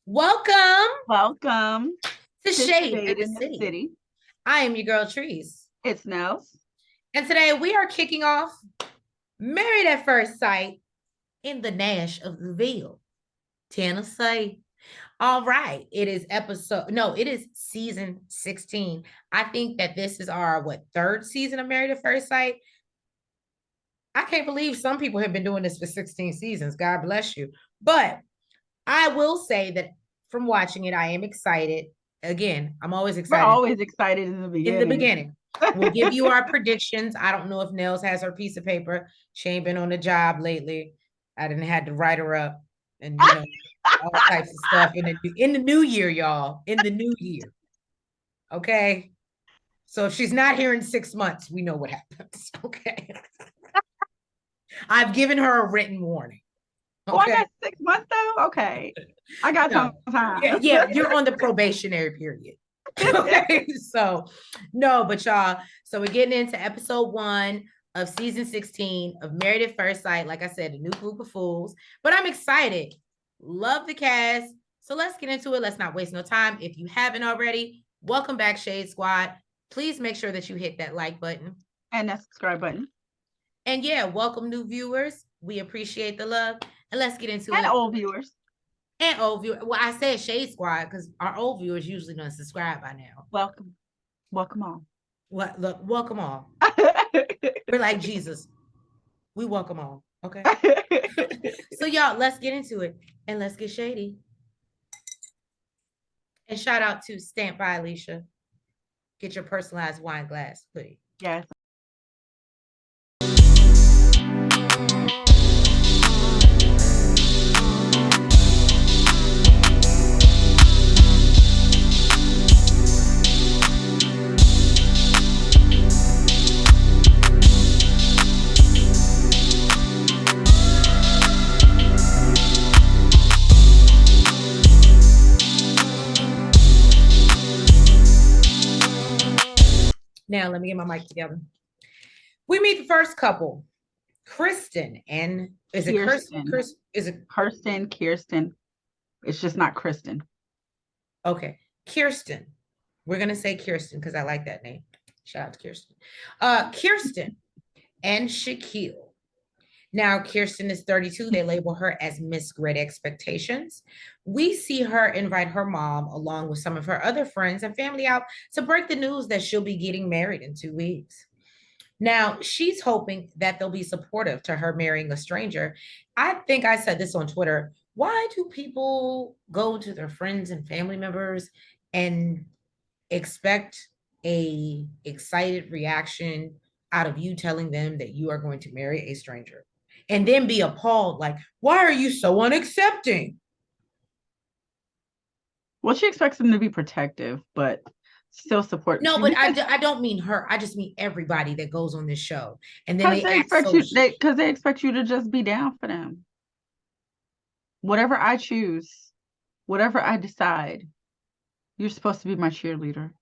Welcome Welcome to to Shade in Shade the in the City. City. I am your girl, Trees. It's Nels. And today we are kicking off Married at First Sight in the Nash of the Ville, Tennessee. All right. It is season 16. I think that this is our, third season of Married at First Sight. I can't believe some people have been doing this for 16 seasons. God bless you. But I will say that from watching it, I am excited. Again, I'm always We're excited always excited in the in the beginning. beginning. We'll give you our predictions. I don't know if Nels has her piece of paper. She ain't been on the job lately. I didn't have to write her up and all types of stuff in the new year, y'all. In the new year. Okay. So if she's not here in 6 months, we know what happens. Okay. I've given her a written warning. Oh, I Okay. got 6 months though. Okay, I got No. some time. Yeah, you're on the probationary period. Okay, so no, but y'all, so we're getting into episode 1 of season 16 of Married at First Sight. Like I said, a new group of fools, but I'm excited. Love the cast. So let's get into it. Let's not waste no time. If you haven't already, welcome back, Shade Squad. Please make sure that you hit that like button. And that subscribe button. And yeah, welcome new viewers. We appreciate the love. And let's get into And it. old viewers. And old viewers. Well, I said Shade Squad because our old viewers usually don't subscribe by now. Welcome. Welcome all. What? Look, welcome all. We're like Jesus. We welcome all. Okay. So y'all, let's get into it and let's get shady. And shout out to StampedbyAlicia. Get your personalized wine glass hoodie. Yes. Now let me get my mic together. We meet the first couple, Kristen and is it Kirsten? Is it Kirsten? It's just not Kristen. Okay, Kirsten. We're gonna say Kirsten because I like that name. Shout out to Kirsten. Kirsten and Shaquille. Now, Kirsten is 32. They label her as Miss Great Expectations. We see her invite her mom, along with some of her other friends and family, out to break the news that she'll be getting married in 2 weeks. Now, she's hoping that they'll be supportive to her marrying a stranger. I think I said this on Twitter. Why do people go to their friends and family members and expect a excited reaction out of you telling them that you are going to marry a stranger and then be appalled like, why are you so unaccepting? Well, she expects them to be protective, but still support. No, but I don't mean her. I just mean everybody that goes on this show. And then Because they they act expect so you because they expect you to just be down for them. Whatever I choose, whatever I decide, you're supposed to be my cheerleader.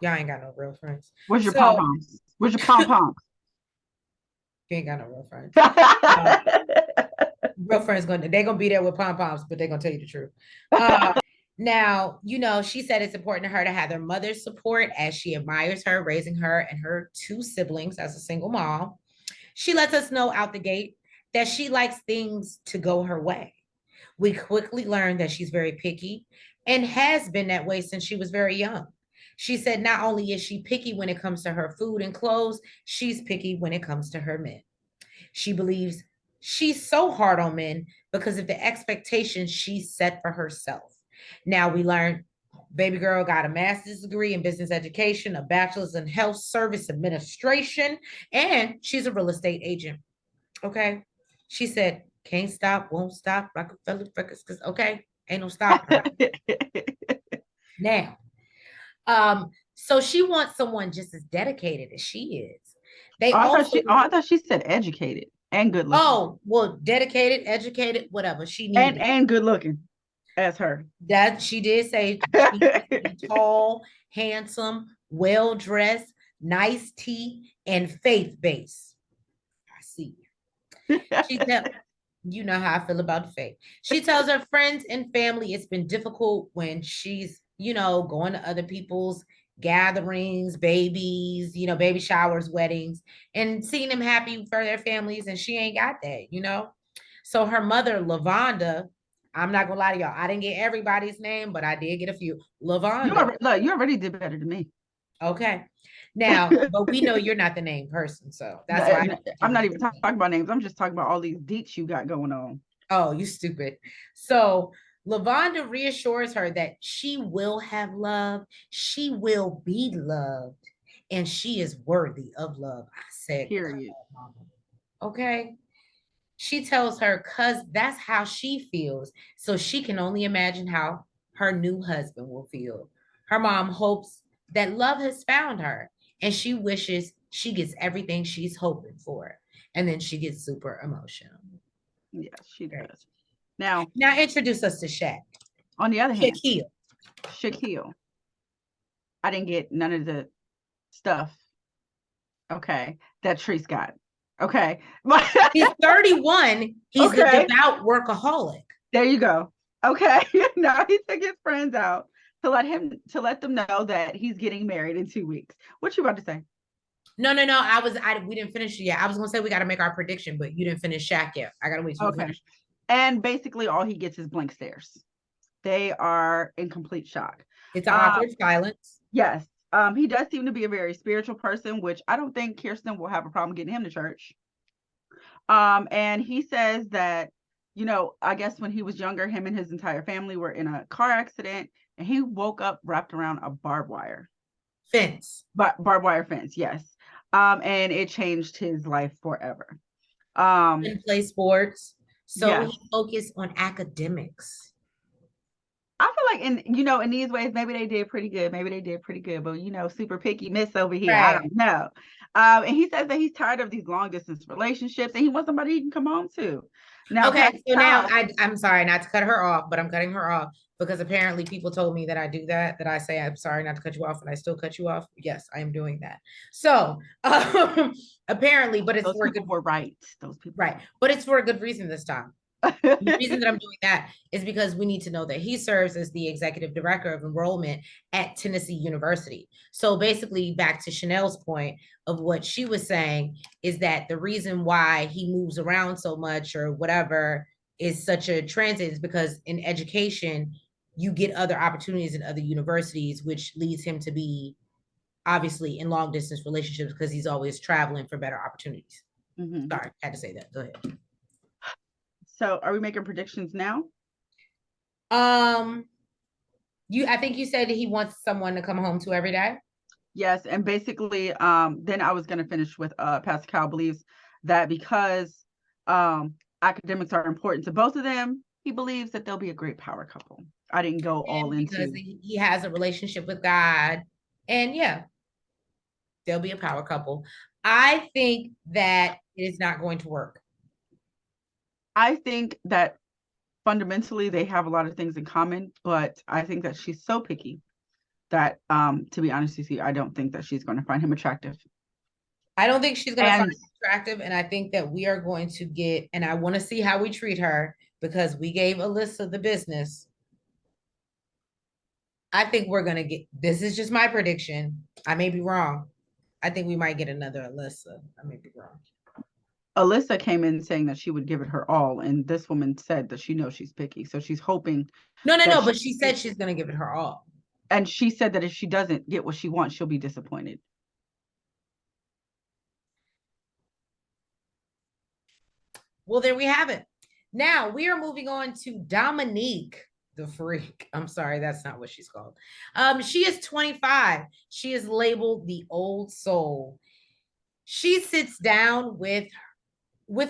Y'all ain't got no real friends. Where's your pom-poms? Where's your pom-poms? You ain't got no real friends. Real friends they're gonna be there with pom-poms, but they're gonna tell you the truth. Now, she said it's important to her to have their mother's support as she admires her, raising her and her 2 siblings as a single mom. She lets us know out the gate that she likes things to go her way. We quickly learn that she's very picky and has been that way since she was very young. She said not only is she picky when it comes to her food and clothes, she's picky when it comes to her men. She believes she's so hard on men because of the expectations she set for herself. Now we learn baby girl got a master's degree in business education, a bachelor's in health service administration, and she's a real estate agent. Okay. She said, can't stop, won't stop, Rockefeller Records, because okay, ain't no stopping. Now, so she wants someone just as dedicated as she is. I thought she said educated and good looking. Oh, well, dedicated, educated, whatever. She needed and good looking as her. That she did say she tall, handsome, well dressed, nice teeth, and faith based. I see. She said You know how I feel about the fake. She tells her friends and family it's been difficult when she's, going to other people's gatherings, babies, baby showers, weddings, and seeing them happy for their families. And she ain't got that. So her mother, Lavonda, I'm not gonna lie to y'all, I didn't get everybody's name, but I did get a few. Lavonda. You already did better than me. Okay. Now, but we know you're not the name person, so that's why I'm not even talking about names. I'm just talking about all these deets you got going on. Oh, you stupid. So Lavonda reassures her that she will have love, she will be loved, and she is worthy of love. I said, period. Okay. She tells her cuz that's how she feels. So she can only imagine how her new husband will feel. Her mom hopes that love has found her and she wishes she gets everything she's hoping for. And then she gets super emotional. Yes, she Great. does. Now introduce us to Shaq. On the other hand, Shaquille. I didn't get none of the stuff. Okay, that Treese got. Okay. He's 31. He's okay. the devout workaholic. There you go. Okay. Now he took his friends out to let them know that he's getting married in 2 weeks. What you about to say? No. We didn't finish it yet. I was gonna say we gotta make our prediction, but you didn't finish Shaq yet. I gotta wait till you finish. And basically all he gets is blank stares. They are in complete shock. It's awkward silence. Yes. He does seem to be a very spiritual person, which I don't think Kirsten will have a problem getting him to church. And he says that, I guess when he was younger, him and his entire family were in a car accident and he woke up wrapped around a barbed wire fence. Barbed wire fence, yes. And it changed his life forever. And play sports. So yes. he focused on academics. I feel like in these ways, maybe they did pretty good. But super picky miss over here. Right. I don't know. And he says that he's tired of these long distance relationships and he wants somebody he can come home to. Now, okay, so now I'm sorry not to cut her off, but I'm cutting her off because apparently people told me that I do that I say I'm sorry not to cut you off and I still cut you off. Yes, I am doing that. So apparently, but it's those for people were right. Those people right, but it's for a good reason this time. The reason that I'm doing that is because we need to know that he serves as the executive director of enrollment at Tennessee University. So basically, back to Chanel's point of what she was saying is that the reason why he moves around so much or whatever is such a transit is because in education, you get other opportunities in other universities, which leads him to be obviously in long distance relationships because he's always traveling for better opportunities. Mm-hmm. Sorry, had to say that. Go ahead. So are we making predictions now? I think you said that he wants someone to come home to every day. Yes, and basically, then I was going to finish with Pastor Cal believes that because academics are important to both of them, he believes that they'll be a great power couple. I didn't go all into because he has a relationship with God, and yeah, they'll be a power couple. I think that it is not going to work. I think that fundamentally they have a lot of things in common, but I think that she's so picky that to be honest with you, I don't think that she's going to find him attractive. I don't think she's going to find him attractive, and I think that we are going to get, and I want to see how we treat her because we gave Alyssa the business. I think we're going to get, this is just my prediction. I may be wrong. I think we might get another Alyssa. I may be wrong. Alyssa came in saying that she would give it her all, and this woman said that she knows she's picky, so she's hoping. No, but she said she's going to give it her all. And she said that if she doesn't get what she wants, she'll be disappointed. Well, there we have it. Now we are moving on to Dominique, the freak. I'm sorry, that's not what she's called. She is 25. She is labeled the old soul. She sits down with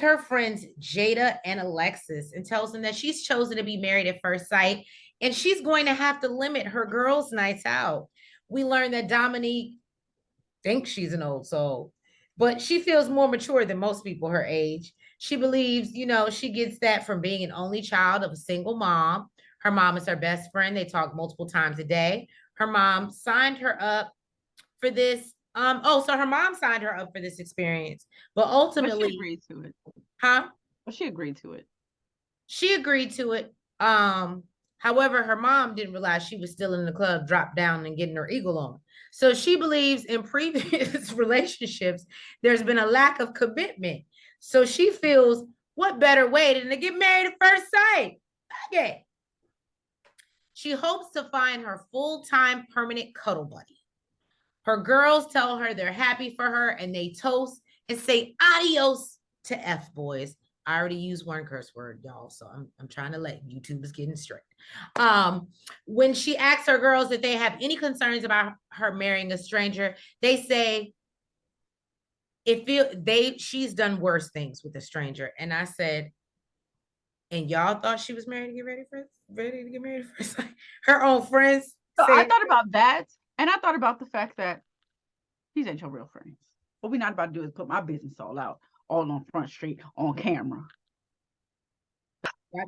her friends Jada and Alexis and tells them that she's chosen to be married at first sight and she's going to have to limit her girls' nights out. We learn that Dominique thinks she's an old soul, but she feels more mature than most people her age. She believes, she gets that from being an only child of a single mom. Her mom is her best friend. They talk multiple times a day. Her mom signed her up for this. So her mom signed her up for this experience, but ultimately she agreed to it. Huh? Well, she agreed to it. She agreed to it. However, her mom didn't realize she was still in the club, dropped down and getting her eagle on. So she believes in previous relationships, there's been a lack of commitment. So she feels, what better way than to get married at first sight? Okay. She hopes to find her full-time permanent cuddle buddy. Her girls tell her they're happy for her and they toast and say adios to F boys. I already used one curse word, y'all, so I'm trying to let YouTube is getting straight. When she asks her girls if they have any concerns about her marrying a stranger, they say she's done worse things with a stranger. And I said, and y'all thought she was ready to get married first? Her own friends. So said, I thought about that, and I thought about the fact that these ain't your real friends. What we not about to do is put my business all out, all on Front Street, on camera.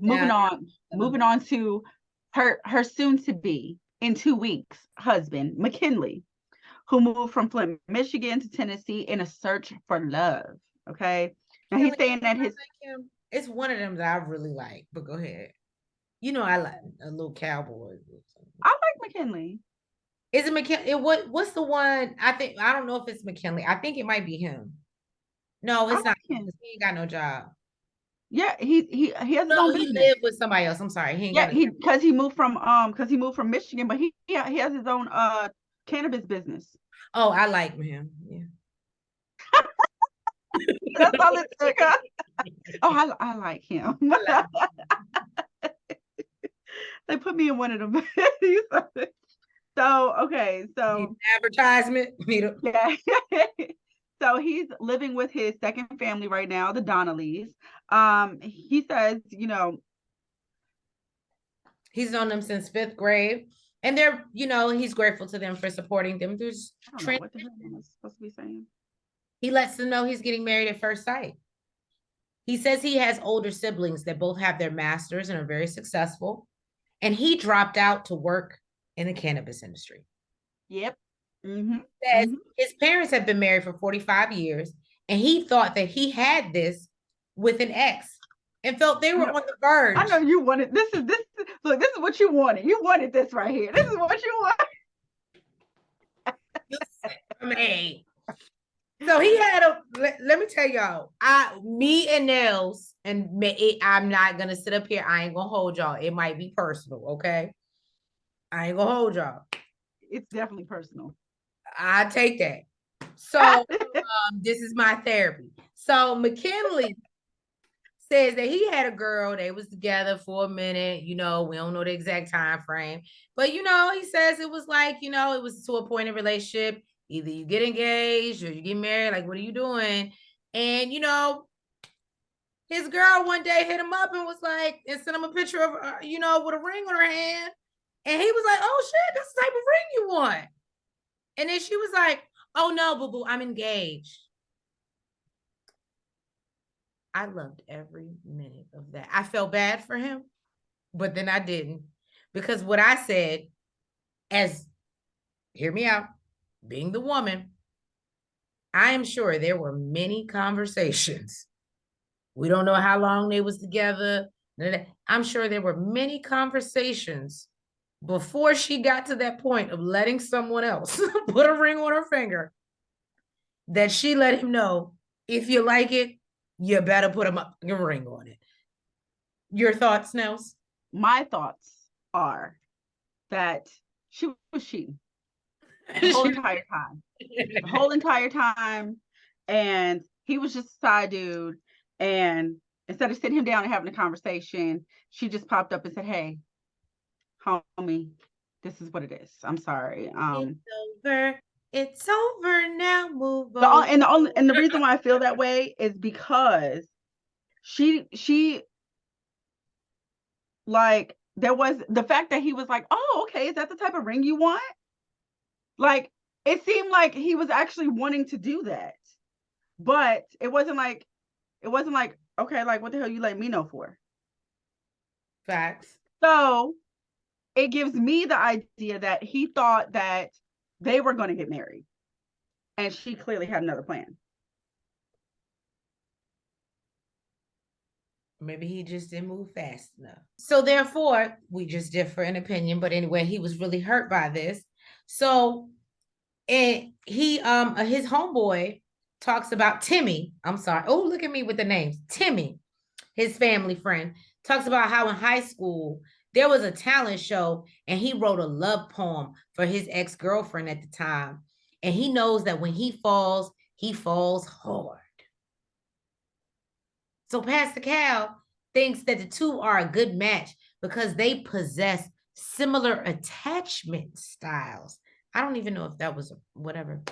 Moving on to her soon-to-be, in 2 weeks, husband, McKinley, who moved from Flint, Michigan to Tennessee in a search for love. Okay. Now he's saying that it's one of them that I really like, but go ahead. You know, I like a little cowboy. I like McKinley. Is it McKinley? What's the one? I don't know if it's McKinley. I think it might be him. No, it's not. He ain't got no job. Yeah, he has his own business. He lived with somebody else. I'm sorry. He ain't got because he moved from Michigan, but he has his own cannabis business. Oh, I like him. Yeah. That's all it took. Oh, I like him. They put me in one of them. So okay, so advertisement. Yeah. So he's living with his second family right now, the Donnellys. He says, he's known them since 5th grade, and they're, he's grateful to them for supporting them. There's I don't know what the hell am I supposed to be saying. He lets them know he's getting married at first sight. He says he has older siblings that both have their masters and are very successful, and he dropped out to work in the cannabis industry. Yep. Says his parents have been married for 45 years, and he thought that he had this with an ex and felt they were on the verge. I know you wanted this is what you wanted. You wanted this right here. This is what you want. So he had let me tell y'all, me and Nels, and I'm not gonna sit up here. I ain't gonna hold y'all. It might be personal, okay? I ain't gonna hold y'all. It's definitely personal. I take that. So this is my therapy. So McKinley says that he had a girl, they was together for a minute, we don't know the exact time frame, but he says it was like, it was to a point in relationship, either you get engaged or you get married, like what are you doing? And his girl one day hit him up and was like, and sent him a picture of with a ring on her hand, and he was like, oh shit, that's the type of ring you want. And then she was like, oh no, boo-boo, I'm engaged. I loved every minute of that. I felt bad for him, but then I didn't, because what I said, hear me out, being the woman, I am sure there were many conversations. We don't know how long they was together. I'm sure there were many conversations before she got to that point of letting someone else put a ring on her finger, that she let him know, if you like it, you better put a ring on it. Your thoughts, Nels? My thoughts are that she was cheating the whole entire time. The whole entire time. And he was just a side dude. And instead of sitting him down and having a conversation, she just popped up and said, hey, homie, this is what it is. I'm sorry. It's over now. Move on. And the reason why I feel that way is because she like, there was the fact that he was like, oh, okay, is that the type of ring you want? Like, it seemed like he was actually wanting to do that, but it wasn't like, okay, like, what the hell you let me know for? Facts. So it gives me the idea that he thought that they were going to get married, and she clearly had another plan. Maybe he just didn't move fast enough. So therefore, we just differ in opinion. But anyway, he was really hurt by this. So and he his homeboy talks about Timmy. I'm sorry. Oh, look at me with the names. Timmy, his family friend, talks about how in high school there was a talent show and he wrote a love poem for his ex-girlfriend at the time. And he knows that when he falls hard. So Pastor Cal thinks that the two are a good match because they possess similar attachment styles. I don't even know if that was whatever.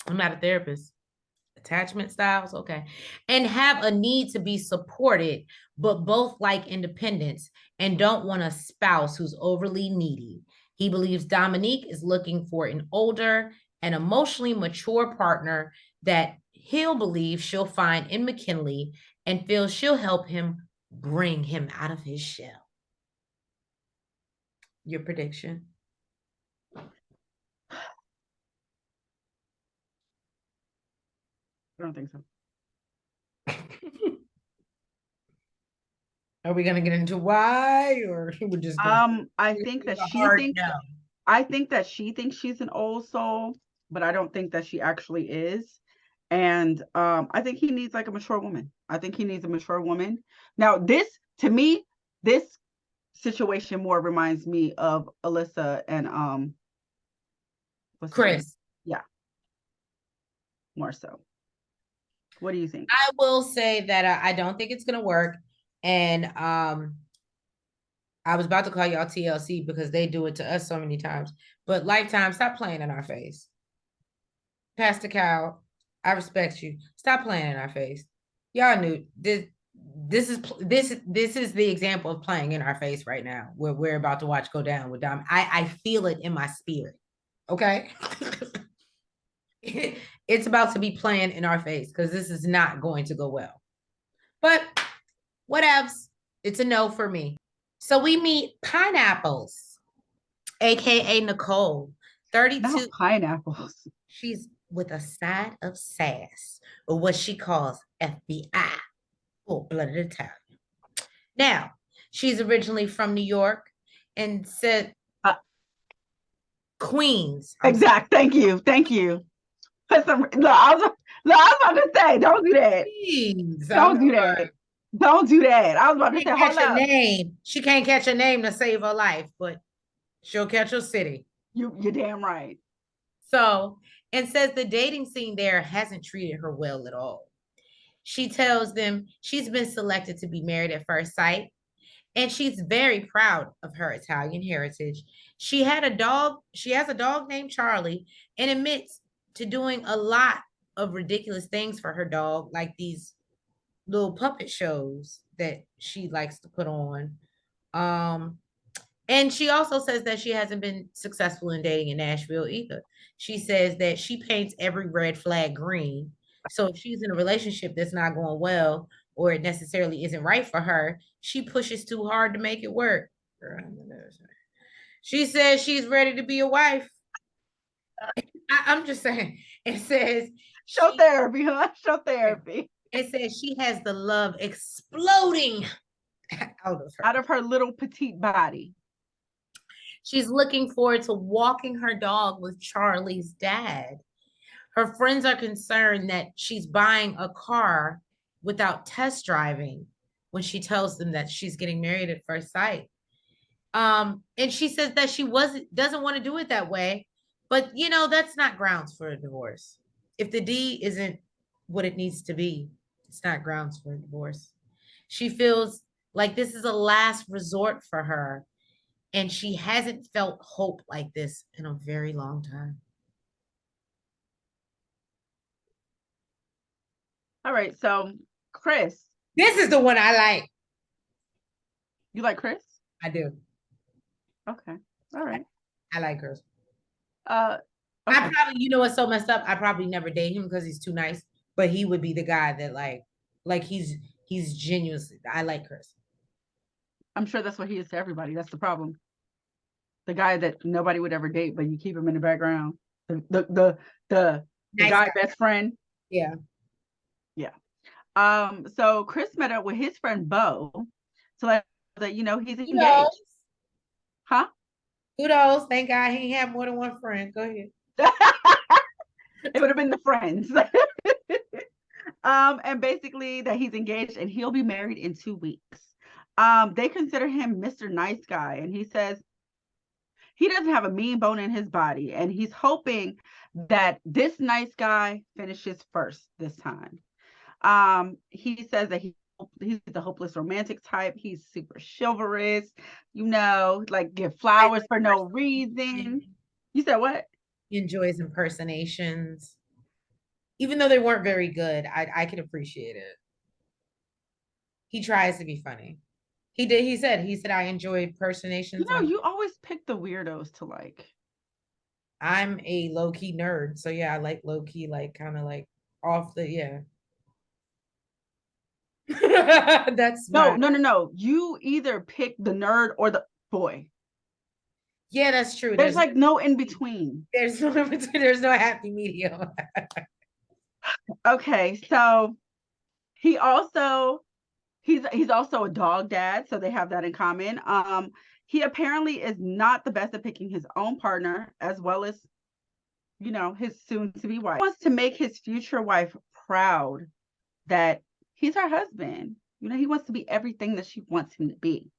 I'm not a therapist. Attachment styles, okay. And have a need to be supported, but both like independence and don't want a spouse who's overly needy. He believes Dominique is looking for an older and emotionally mature partner that he'll believe she'll find in McKinley and feels she'll help him bring him out of his shell. Your prediction? I don't think so. Are we gonna get into why, or we're just gonna I think that she thinks no. I think that she thinks she's an old soul, but I don't think that she actually is. And I think he needs like a mature woman. I think he needs a mature woman. Now, this to me, this situation more reminds me of Alyssa and Chris. Yeah. More so. What do you think? I will say that I don't think it's gonna work. And I was about to call y'all TLC because they do it to us so many times. But Lifetime, stop playing in our face. Pastor Cal, I respect you. Stop playing in our face. Y'all knew this. This is the example of playing in our face right now. Where we're about to watch go down with Dom. I feel it in my spirit. Okay. It's about to be playing in our face because this is not going to go well. But whatevs. It's a no for me. So we meet Pineapples, aka Nicole, 32. Not pineapples. She's with a side of sass, or what she calls FBI, full-blooded Italian. Now, she's originally from New York and said Queens. Exact. Thank you. Thank you. No, I was about to say, don't do that. Jeez, don't do that. Don't do that. I was about to say, hold up. Name. She can't catch a name to save her life, but she'll catch her city. You're damn right. So, and says the dating scene there hasn't treated her well at all. She tells them she's been selected to be married at first sight, and she's very proud of her Italian heritage. She has a dog named Charlie, and admits to doing a lot of ridiculous things for her dog, like these little puppet shows that she likes to put on. And she also says that she hasn't been successful in dating in Nashville either. She says that she paints every red flag green. So if she's in a relationship that's not going well, or it necessarily isn't right for her, she pushes too hard to make it work. She says she's ready to be a wife. I'm just saying. It says show therapy, huh? Show therapy. It says she has the love exploding out of her little petite body. She's looking forward to walking her dog with Charlie's dad. Her friends are concerned that she's buying a car without test driving when she tells them that she's getting married at first sight. And she says that she doesn't want to do it that way, but that's not grounds for a divorce. If the D isn't what it needs to be, it's not grounds for a divorce. She feels like this is a last resort for her, and she hasn't felt hope like this in a very long time. All right, so Chris. This is the one I like. You like Chris? I do. Okay. All right. I like Chris. Okay. I probably, what's so messed up? I probably never date him because he's too nice, but he would be the guy that like he's genuinely. I like Chris. I'm sure that's what he is to everybody. That's the problem. The guy that nobody would ever date, but you keep him in the background. The nice guy best friend. Yeah. Yeah. So Chris met up with his friend Bo to let that he's Who knows? engaged. Huh? Who knows? Thank God he had more than one friend. Go ahead. It would have been the friends. And basically that he's engaged and he'll be married in 2 weeks. They consider him Mr. Nice Guy, and he says he doesn't have a mean bone in his body, and he's hoping that this nice guy finishes first this time. He says that he's the hopeless romantic type. He's super chivalrous, like give flowers for no reason. You said what? He enjoys impersonations. Even though they weren't very good, I could appreciate it. He tries to be funny. He did. He said, I enjoy impersonations. You always pick the weirdos to like. I'm a low-key nerd. So yeah, I like low-key, like kind of like off the, yeah. That's No. You either pick the nerd or the boy. Yeah, that's true. There's like no in between. There's no in between. There's no happy medium. Okay, so he's also a dog dad, so they have that in common. He apparently is not the best at picking his own partner, as well as his soon-to-be wife. He wants to make his future wife proud that he's her husband. He wants to be everything that she wants him to be.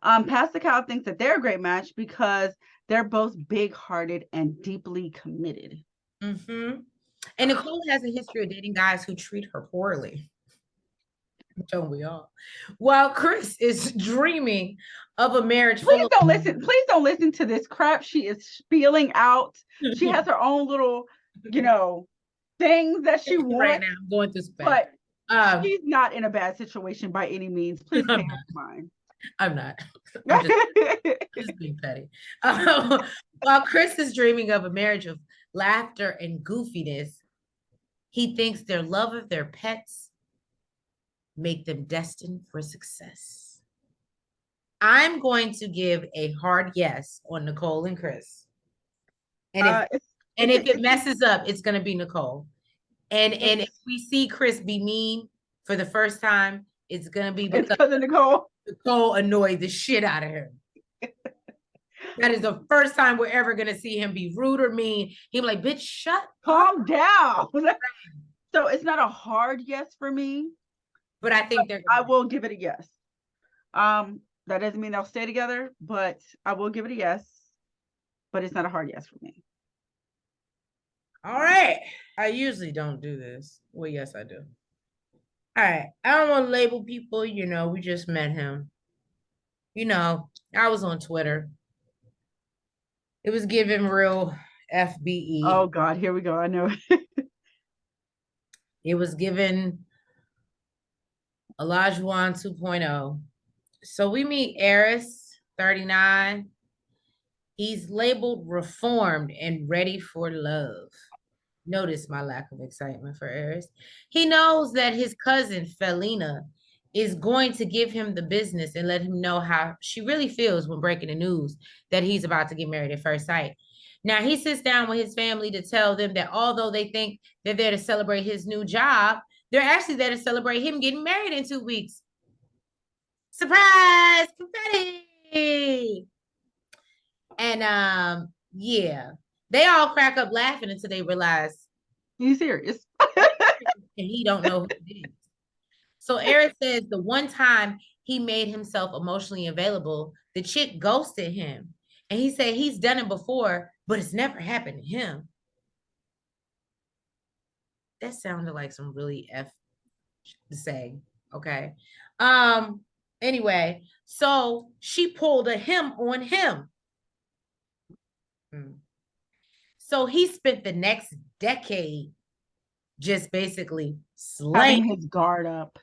Pastor Cal thinks that they're a great match because they're both big-hearted and deeply committed. Mm-hmm. And Nicole has a history of dating guys who treat her poorly. Don't we all? While Chris is dreaming of a marriage. Please don't listen to this crap she is spilling out. She has her own little, things that she wants. Right now, I'm going through space. But she's not in a bad situation by any means. Please pay her mind. I'm not. I'm just being petty. While Chris is dreaming of a marriage of laughter and goofiness, he thinks their love of their pets make them destined for success. I'm going to give a hard yes on Nicole and Chris. And if it messes up, it's going to be Nicole. And if we see Chris be mean for the first time, it's going to be because of Nicole. Nicole annoyed the shit out of him. That is the first time we're ever going to see him be rude or mean. He'll be like, bitch, calm down. So it's not a hard yes for me. But I think I will give it a yes. That doesn't mean they'll stay together, but I will give it a yes. But it's not a hard yes for me. All right. I usually don't do this. Well, yes, I do. All right. I don't want to label people, we just met him. I was on Twitter. It was giving real FBE. Oh, God. Here we go. I know. It was given Olajuwon 2.0. So we meet Eris, 39. He's labeled reformed and ready for love. Notice my lack of excitement for Eris. He knows that his cousin, Felina, is going to give him the business and let him know how she really feels when breaking the news that he's about to get married at first sight. Now, he sits down with his family to tell them that although they think they're there to celebrate his new job, they're actually there to celebrate him getting married in 2 weeks. Surprise! Confetti! And yeah, they all crack up laughing until they realize he's serious. And he don't know who it is. So Eric says the one time he made himself emotionally available, the chick ghosted him. And he said he's done it before, but it's never happened to him. That sounded like some really F to say, okay? Anyway, so she pulled a him on him. So he spent the next decade just basically slaying his guard up.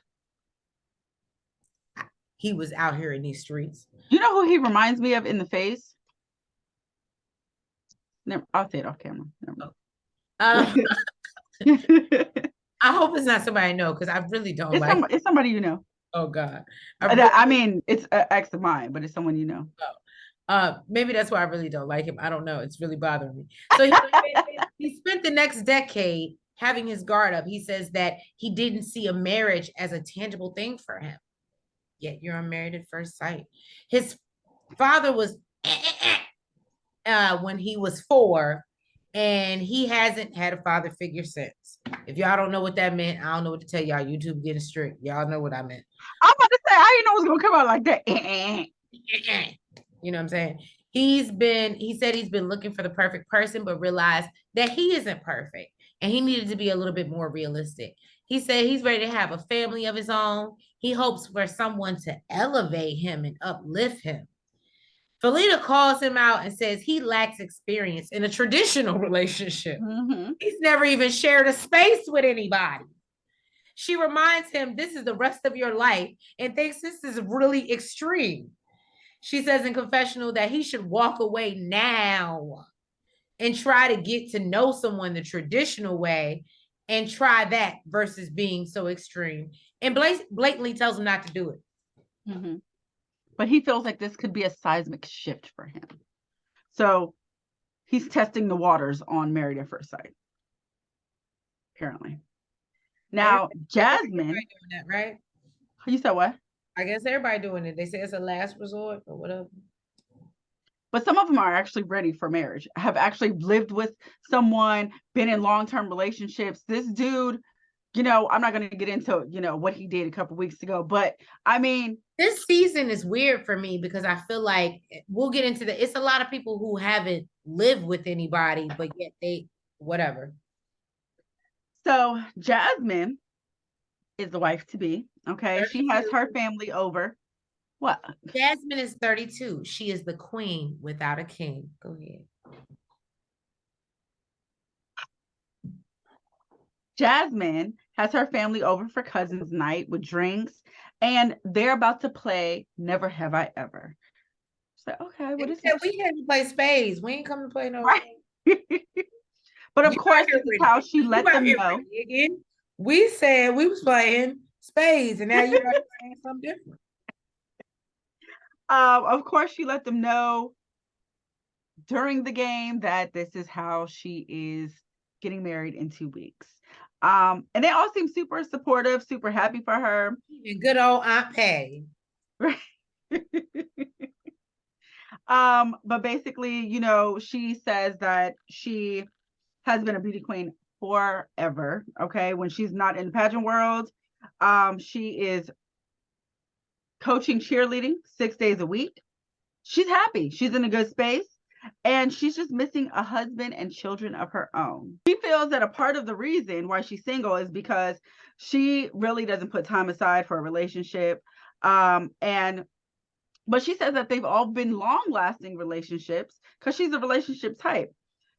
He was out here in these streets. You know who he reminds me of in the face? Never, I'll say it off camera. I hope it's not somebody I know because I really don't it's somebody you know. Oh God. I mean, it's an ex of mine, but it's someone you know. Maybe that's why I really don't like him. I don't know. It's really bothering me. So he spent the next decade having his guard up. He says that he didn't see a marriage as a tangible thing for him. Yet you're unmarried at first sight. His father was when he was 4, and he hasn't had a father figure since. If y'all don't know what that meant, I don't know what to tell y'all. YouTube getting strict. Y'all know what I meant. I'm about to say, I didn't know it was gonna come out like that. You know what I'm saying? He said he's been looking for the perfect person, but realized that he isn't perfect and he needed to be a little bit more realistic. He said he's ready to have a family of his own. He hopes for someone to elevate him and uplift him. Felina calls him out and says he lacks experience in a traditional relationship. Mm-hmm. He's never even shared a space with anybody. She reminds him this is the rest of your life and thinks this is really extreme. She says in confessional that he should walk away now and try to get to know someone the traditional way and try that versus being so extreme. And blatantly tells him not to do it. Mm-hmm. But he feels like this could be a seismic shift for him. So he's testing the waters on Married at First Sight, apparently. Now, Jasmine. Doing that, right? You said what? I guess everybody doing it. They say it's a last resort or whatever. But some of them are actually ready for marriage, have actually lived with someone, been in long-term relationships. This dude, I'm not going to get into, what he did a couple weeks ago, but I mean, this season is weird for me because I feel like we'll get into it's a lot of people who haven't lived with anybody, but yet they, whatever. So Jasmine is the wife to be. Okay. 32. She has her family over. What? Jasmine is 32. She is the queen without a king. Go ahead. Jasmine has her family over for cousins night with drinks, and they're about to play Never Have I Ever. So, okay, what is it? We had to play spades. We ain't come to play no. Right. But of course, this is how she let them know. Again. We said we was playing spades, and now you're saying something different. Of course, she let them know during the game that this is how she is getting married in 2 weeks. And they all seem super supportive, super happy for her. And good old Aunt Patty. Right. But basically, she says that she has been a beauty queen forever. Okay. When she's not in the pageant world, she is coaching cheerleading 6 days a week. She's happy. She's in a good space. And she's just missing a husband and children of her own. She feels that a part of the reason why she's single is because she really doesn't put time aside for a relationship. But she says that they've all been long-lasting relationships because she's a relationship type.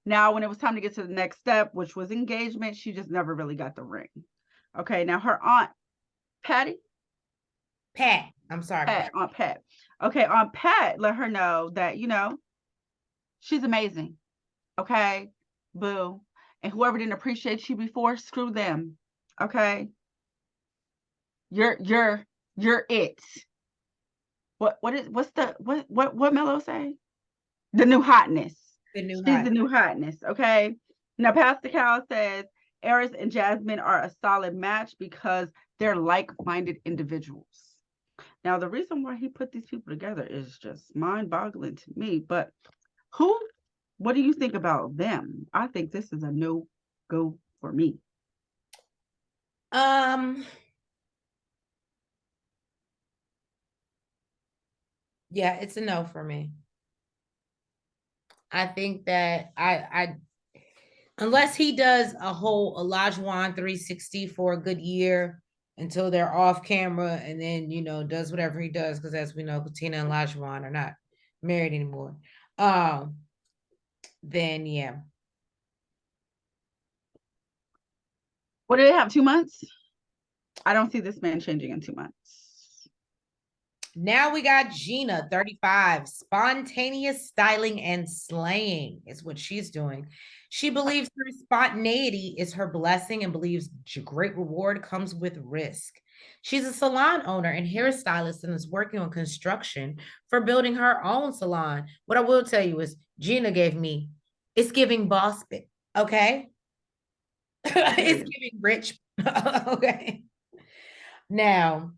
Now, when it was time to get to the next step, which was engagement, she just never really got the ring. Okay, now her aunt, Patty? Pat. I'm sorry. Pat, Aunt Pat. Okay, Aunt Pat let her know that, she's amazing. Okay, boo. And whoever didn't appreciate you before, screw them. Okay. You're it. What Mello say? The new hotness. She's the new hotness. Okay. Now Pastor Cal says Eris and Jasmine are a solid match because they're like-minded individuals. Now the reason why he put these people together is just mind-boggling to me. But what do you think about them? I think this is a no-go for me. Yeah, it's a no for me. I think that I unless he does a whole Olajuwon 360 for a good year until they're off camera and then, does whatever he does, because as we know, Tina and Olajuwon are not married anymore. Then yeah. What do they have, 2 months? I don't see this man changing in 2 months. Now we got Gina, 35, spontaneous styling and slaying is what she's doing. She believes her spontaneity is her blessing and believes great reward comes with risk. She's a salon owner and hairstylist and is working on construction for building her own salon. What I will tell you is Gina gave me, it's giving boss bit, okay? It's giving rich. Okay. Now,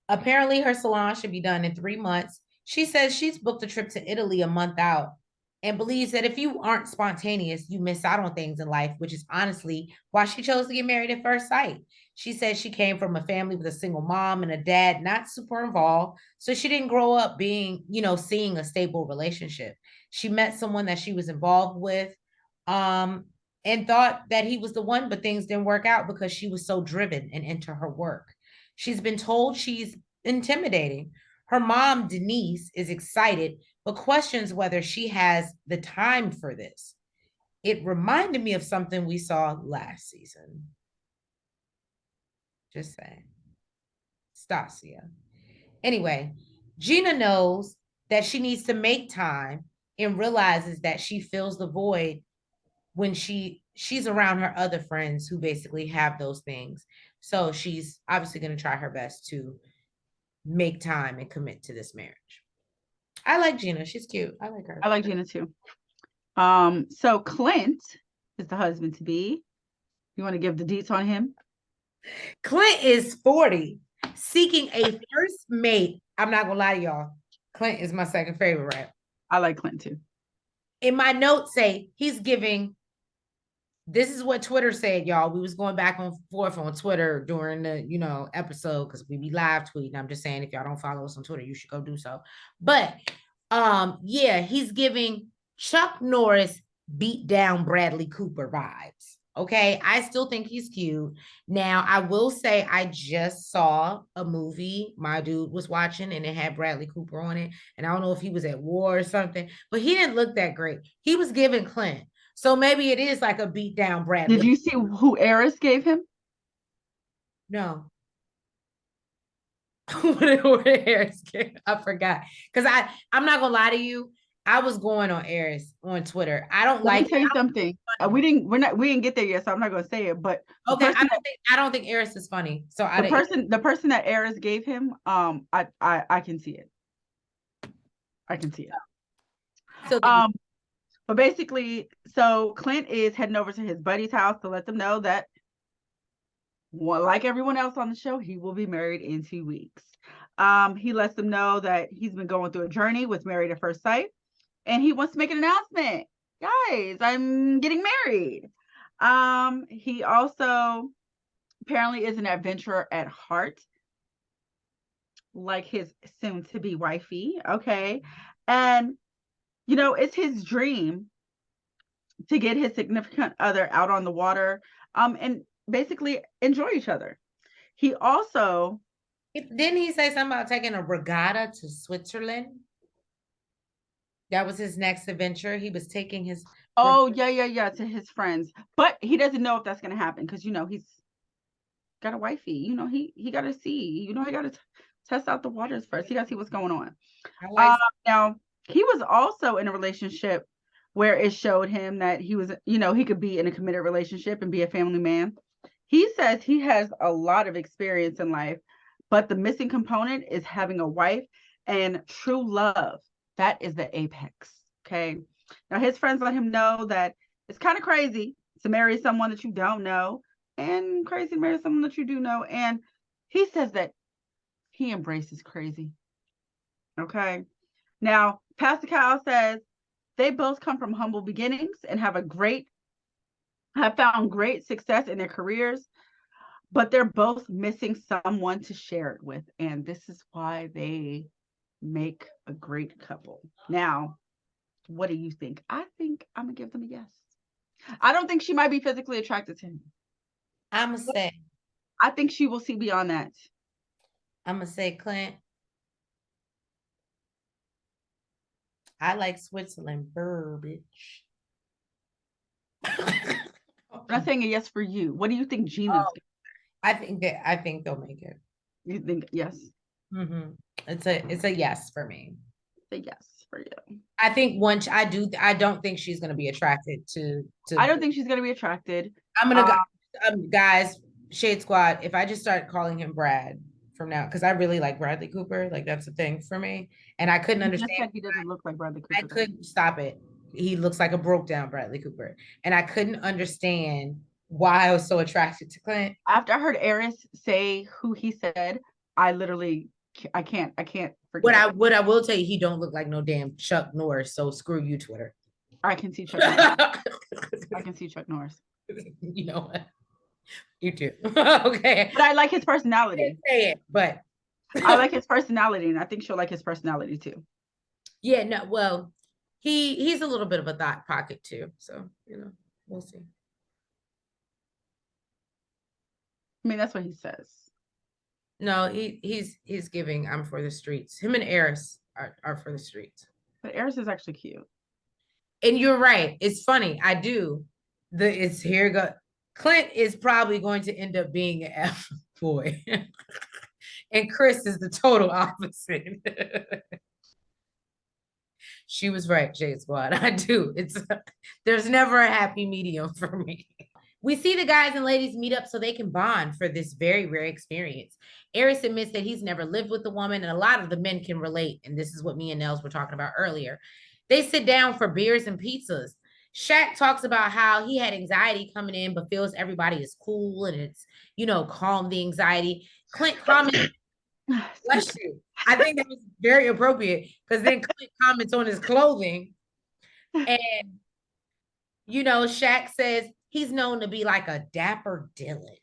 apparently her salon should be done in 3 months. She says she's booked a trip to Italy a month out and believes that if you aren't spontaneous, you miss out on things in life, which is honestly why she chose to get married at first sight. She says she came from a family with a single mom and a dad not super involved. So she didn't grow up being, seeing a stable relationship. She met someone that she was involved with um, and thought that he was the one, but things didn't work out because she was so driven and into her work. She's been told she's intimidating. Her mom, Denise, is excited, but questions whether she has the time for this. It reminded me of something we saw last season. Just saying. Stasia. Anyway, Gina knows that she needs to make time and realizes that she fills the void when she's around her other friends who basically have those things. So she's obviously going to try her best to make time and commit to this marriage. I like Gina. She's cute. I like her. I like Gina too. So Clint is the husband to be. You want to give the deets on him? Clint is 40, seeking a first mate. I'm not gonna lie to y'all. Clint is my second favorite rap. I like Clint too. In my notes say he's giving. This is what Twitter said, y'all. We was going back and forth on Twitter during the episode because we be live tweeting. I'm just saying if y'all don't follow us on Twitter, you should go do so. But yeah, he's giving Chuck Norris beat down Bradley Cooper vibes. Okay, I still think he's cute. Now, I will say I just saw a movie my dude was watching and it had Bradley Cooper on it. And I don't know if he was at war or something, but he didn't look that great. He was giving Clint. So maybe it is like a beat down Bradley. Did you see who Eris gave him? No. I forgot. Because I'm not gonna lie to you. I was going on Eris on Twitter. I don't Let like me tell you something. We didn't get there yet, so I'm not gonna say it. But okay, I don't think Eris is funny. So the person that Eris gave him, I can see it. I can see it. So but basically, so Clint is heading over to his buddy's house to let them know that, well, like everyone else on the show, he will be married in 2 weeks. He lets them know that he's been going through a journey with Married at First Sight, and he wants to make an announcement. Guys, I'm getting married. He also apparently is an adventurer at heart, like his soon-to-be wifey. Okay, and it's his dream to get his significant other out on the water, and basically enjoy each other. He also didn't he say something about taking a regatta to Switzerland? That was his next adventure. He was taking his to his friends, but he doesn't know if that's going to happen because he's got a wifey. He got to see. He got to test out the waters first. He got to see what's going on. Now he was also in a relationship where it showed him that he was, he could be in a committed relationship and be a family man. He says he has a lot of experience in life, but the missing component is having a wife and true love. That is the apex. Okay. Now his friends let him know that it's kind of crazy to marry someone that you don't know and crazy to marry someone that you do know. And he says that he embraces crazy. Okay. Now, Pastor Kyle says they both come from humble beginnings and have found great success in their careers, but they're both missing someone to share it with. And this is why they make a great couple. Now, what do you think? I think I'm going to give them a yes. I don't think she might be physically attracted to him. I'm going to say. I think she will see beyond that. I'm going to say, Clint. I like Switzerland, bitch. I'm not saying a yes for you. What do you think Gina's? I think they'll make it. You think yes? Mm-hmm. It's a yes for me. It's a yes for you. I think once I don't think she's gonna be attracted to. I don't think she's gonna be attracted. I'm gonna go, guys, Shade Squad. If I just start calling him Brad from now, because I really like Bradley Cooper, like that's a thing for me, and I couldn't understand. He doesn't look like Bradley Cooper. I couldn't stop it. He looks like a broke down Bradley Cooper. And I couldn't understand why I was so attracted to Clint. After I heard Eris say who he said, I literally, I can't forget. What I will tell you, he don't look like no damn Chuck Norris. So screw you, Twitter. I can see Chuck Norris. I can see Chuck Norris. You know what? You too. Okay. But I like his personality. Say it, but I like his personality, and I think she'll like his personality too. Yeah, no, well, he's a little bit of a thought pocket too. So, we'll see. I mean, that's what he says. No, he's giving I'm for the streets. Him and Eris are for the streets. But Eris is actually cute. And you're right. It's funny. I do. It's here go. Clint is probably going to end up being an F boy. And Chris is the total opposite. She was right, J Squad. I do. There's never a happy medium for me. We see the guys and ladies meet up so they can bond for this very rare experience. Eris admits that he's never lived with a woman, and a lot of the men can relate. And this is what me and Nels were talking about earlier. They sit down for beers and pizzas. Shaq talks about how he had anxiety coming in, but feels everybody is cool and it's, calm the anxiety. Clint comments, bless you. I think that was very appropriate because then Clint comments on his clothing. And, Shaq says he's known to be like a dapper Dylan.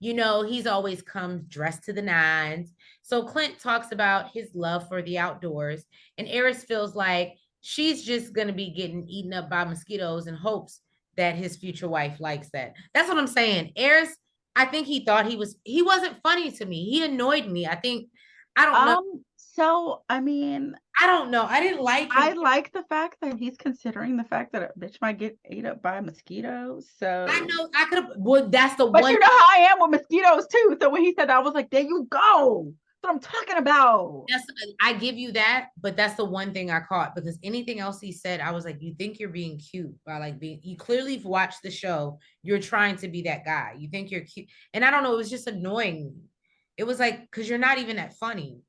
He's always come dressed to the nines. So Clint talks about his love for the outdoors. And Eris feels like she's just going to be getting eaten up by mosquitoes and hopes that his future wife likes that. That's what I'm saying. Eris, I think he thought he wasn't funny to me. He annoyed me. I don't know. So, I mean, I don't know. I didn't like him. I like the fact that he's considering the fact that a bitch might get ate up by mosquitoes. So I know I could have. Well, that's the but one. you know how I am with mosquitoes too. So when he said that, I was like, there you go. That's what I'm talking about. I give you that, but that's the one thing I caught because anything else he said, I was like, you think you're being cute by like being, you clearly watched the show. You're trying to be that guy. You think you're cute. And I don't know, it was just annoying. It was like, because you're not even that funny.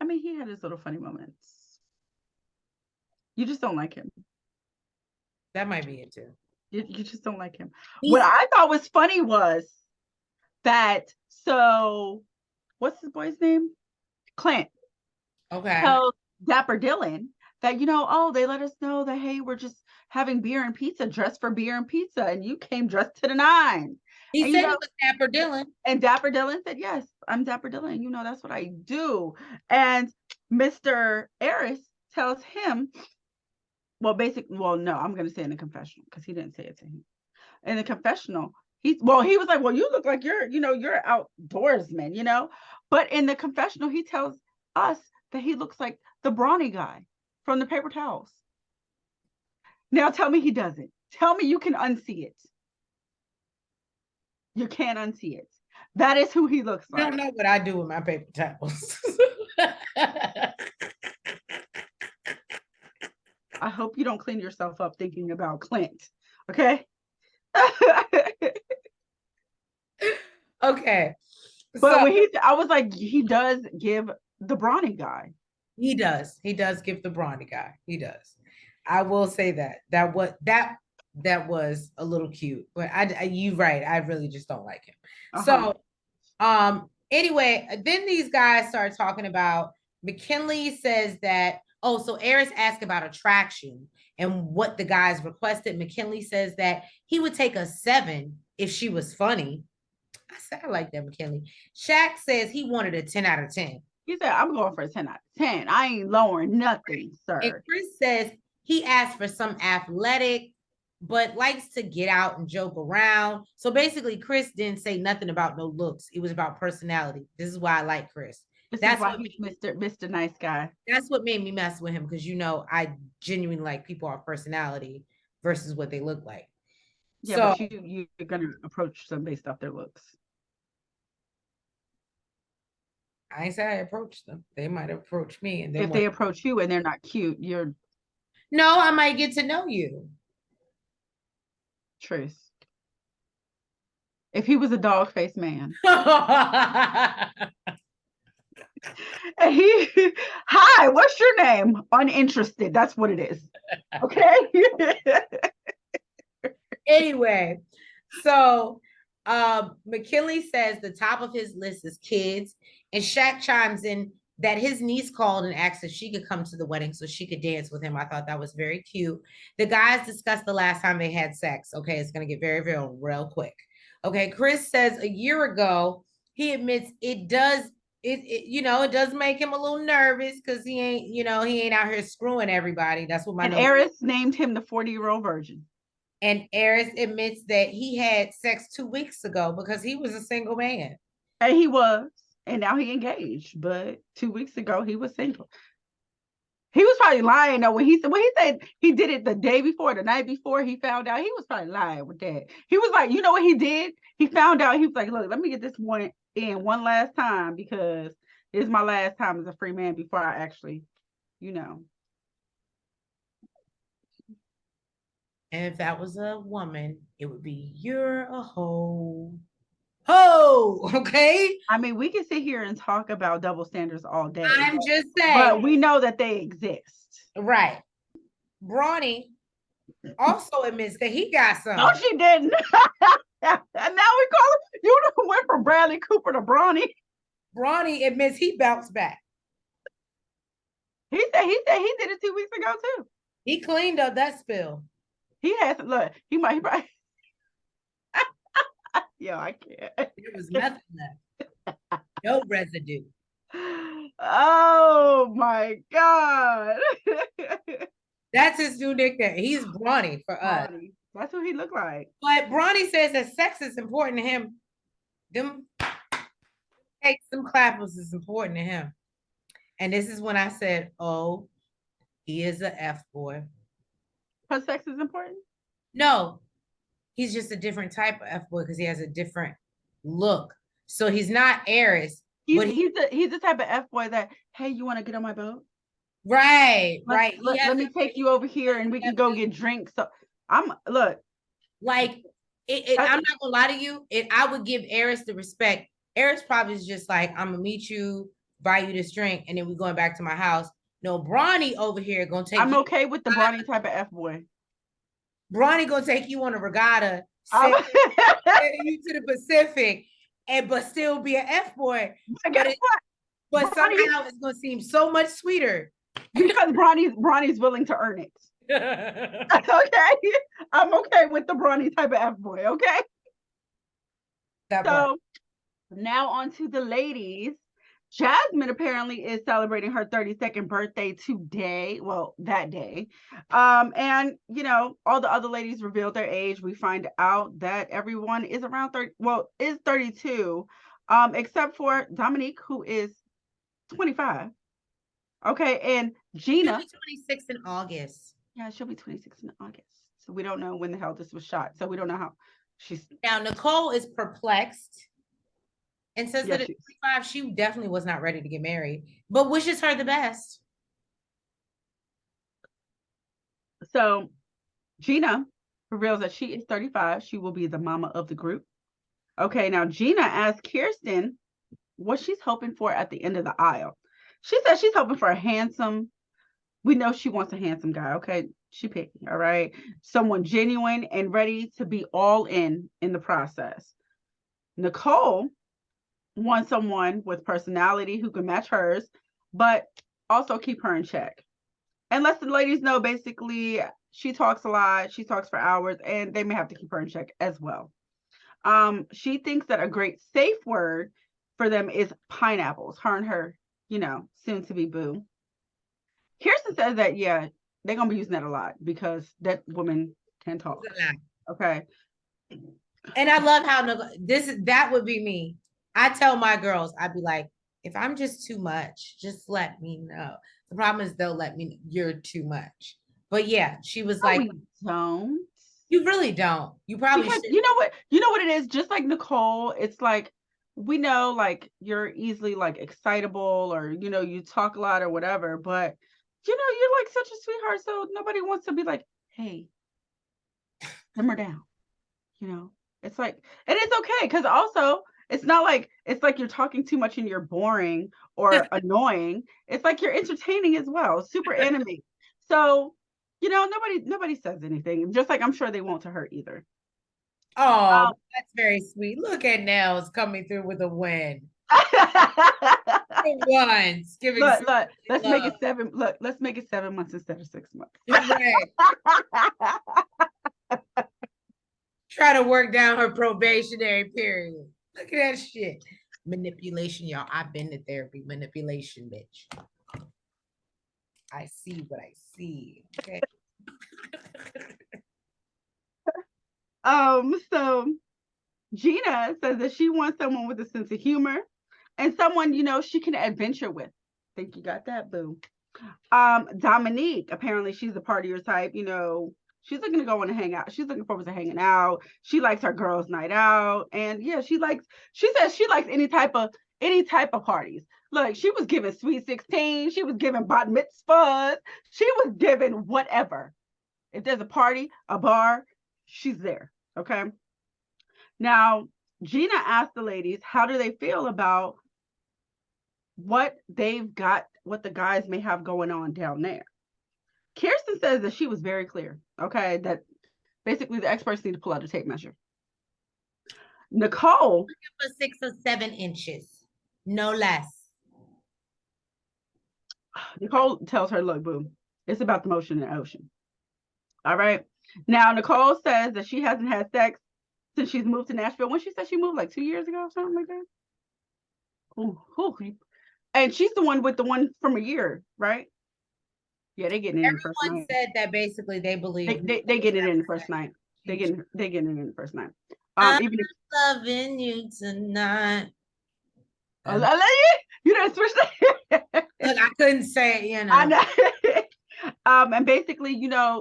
I mean, he had his little funny moments. You just don't like him. That might be it too. You just don't like him. What I thought was funny was that, so what's the boy's name? Clint. Okay. So Dapper Dylan that, they let us know that, hey, we're just having beer and pizza, dressed for beer and pizza. And you came dressed to the nines. He said he was Dapper Dylan. And Dapper Dylan said, yes, I'm Dapper Dylan. That's what I do. And Mr. Eris tells him, no, I'm going to say in the confessional because he didn't say it to him. In the confessional, he was like, well, you look like you're outdoorsman, But in the confessional, he tells us that he looks like the brawny guy from the paper towels. Now tell me he doesn't. Tell me you can unsee it. You can't unsee it. That is who he looks like. I don't know what I do with my paper towels. I hope you don't clean yourself up thinking about Clint. Okay. Okay. But when I was like, he does give the brawny guy. He does. He does give the brawny guy. He does. I will say that was a little cute, but you're right. I really just don't like him. So, anyway, then these guys start talking about McKinley says that, so Eris asked about attraction and what the guys requested. McKinley says that he would take a 7 if she was funny. I said, I like that, McKinley. Shaq says he wanted a 10 out of 10. He said, I'm going for a 10 out of 10. I ain't lowering nothing, sir. And Chris says he asked for some athletic, but likes to get out and joke around. So basically, Chris didn't say nothing about no looks. It was about personality. This is why I like Chris. That's why he's Mr. Nice Guy. That's what made me mess with him because I genuinely like people off personality versus what they look like. Yeah, but you're gonna approach them based off their looks. I ain't say I approached them. They might approach me, and if they approach you and they're not cute, No, I might get to know you. Truth. If he was a dog-faced man. And hi, what's your name? Uninterested. That's what it is. Okay. Anyway, so McKinley says the top of his list is kids, and Shaq chimes in that his niece called and asked if she could come to the wedding so she could dance with him. I thought that was very cute. The guys discussed the last time they had sex. Okay, it's gonna get very, very real quick. Okay, Chris says a year ago, he admits it does it does make him a little nervous because he ain't out here screwing everybody. That's what my And note. Eris named him the 40-year-old virgin. And Eris admits that he had sex 2 weeks ago because he was a single man. And he was. And now he engaged. But 2 weeks ago, he was single. He was probably lying though when he said he did it the day before, the night before he found out. He was probably lying with that. He was like, you know what he did? He found out. He was like, look, let me get this one in one last time because it's my last time as a free man before I actually, you know. And if that was a woman, it would be you're a hoe. Ho, okay? I mean, we can sit here and talk about double standards all day. I'm just saying. But we know that they exist. Right. Brawny also admits that he got some. No, she didn't. And now we call it, you went from Bradley Cooper to Brawny. Brawny admits he bounced back. He said he did it 2 weeks ago too. He cleaned up that spill. He has look. He probably. Yo, I can't. There was nothing left. No residue. Oh my God. That's his new nickname. He's Brawny for us. Brawny. That's what he looked like. But Brawny says that sex is important to him. Them clappers is important to him. And this is when I said, oh, he is a F boy. But sex is important? No, he's just a different type of F boy because he has a different look. So he's not Eris. He's the type of F boy that, hey, you want to get on my boat? Right. Let me take you over here and we can go get drinks. So like I'm not gonna lie to you. I would give Eris the respect. Eris probably is just like, I'm gonna meet you, buy you this drink, and then we're going back to my house. No, Brawny over here gonna take. I'm okay with the Brawny type of F boy. Brawny gonna take you on a regatta, send you to the Pacific, but still be an F boy. But somehow it's gonna seem so much sweeter because Brawny's willing to earn it. Okay, I'm okay with the Brawny type of F boy. Okay. So now on to the ladies. Jasmine apparently is celebrating her 32nd birthday today. Well, that day. And all the other ladies revealed their age. We find out that everyone is around 30, is 32, except for Dominique, who is 25. Okay, and Gina. She'll be 26 in August. Yeah, she'll be 26 in August. So we don't know when the hell this was shot. So we don't know how she's. Now, Nicole is perplexed and says that at 25, she definitely was not ready to get married, but wishes her the best. So Gina reveals that she is 35. She will be the mama of the group. Okay, now Gina asked Kirsten what she's hoping for at the end of the aisle. She says she's hoping for a handsome, we know she wants a handsome guy, okay? She picked, all right? Someone genuine and ready to be all in the process. Nicole wants someone with personality who can match hers, but also keep her in check. And let the ladies know, basically, she talks a lot, she talks for hours, and they may have to keep her in check as well. She thinks that a great safe word for them is pineapples, her and her, soon to be boo. Kirsten says that, yeah, they're going to be using that a lot because that woman can talk. Okay. And I love how that would be me. I tell my girls, I'd be like, if I'm just too much, just let me know. The problem is they'll let me know you're too much. But yeah, she was like, don't. You really don't. You probably should. You know what it is? Just like Nicole, it's like, we know like you're easily like excitable or, you talk a lot or whatever, but you're like such a sweetheart. So nobody wants to be like, hey, simmer down. It's like, and it's okay. Cause also It's not like it's like you're talking too much and you're boring or annoying. It's like you're entertaining as well. Super animated. So, nobody says anything. Just like I'm sure they won't to her either. Oh, that's very sweet. Look at Nels coming through with a win. Once giving Look, let's make love. it 7. Look, let's make it 7 months instead of 6 months. Right. Try to work down her probationary period. Look at that shit. Manipulation, y'all. I've been to therapy. Manipulation, bitch. I see what I see. Okay. So Gina says that she wants someone with a sense of humor and someone, she can adventure with. Think you got that, boo. Dominique, apparently she's the partier type, she's looking to go and hang out. She's looking forward to hanging out. She likes her girls' night out. And yeah, she says she likes any type of parties. Look, she was giving sweet 16, she was giving bat mitzvahs, she was giving whatever. If there's a party, a bar, she's there. Okay. Now, Gina asked the ladies, how do they feel about what they've got, what the guys may have going on down there? Kirsten says that she was very clear, okay, that basically the experts need to pull out a tape measure. Nicole, for 6 or 7 inches, no less. Nicole tells her, look, boo, it's about the motion in the ocean. All right. Now, Nicole says that she hasn't had sex since she's moved to Nashville. When she said she moved like 2 years ago or something like that. Ooh. And she's the one with the one from a year, right? Yeah, they getting it in the first night. Everyone said that basically they believe they get it in the first night. They getting it in the first night. I'm loving you tonight. I love you. You didn't switch that. Look, I couldn't say it, I know. And basically,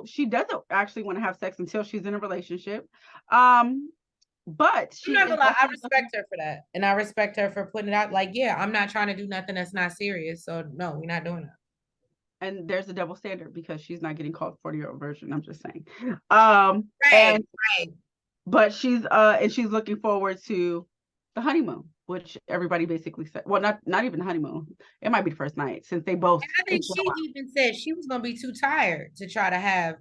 she doesn't actually want to have sex until she's in a relationship. But I'm not gonna lie, I respect her for that. And I respect her for putting it out. Like, yeah, I'm not trying to do nothing that's not serious. So no, we're not doing that. And there's a double standard because she's not getting called 40-year-old virgin. I'm just saying. Right. But she's looking forward to the honeymoon, which everybody basically said. Well, not even the honeymoon. It might be the first night since they both. And I think she even said she was gonna be too tired to try to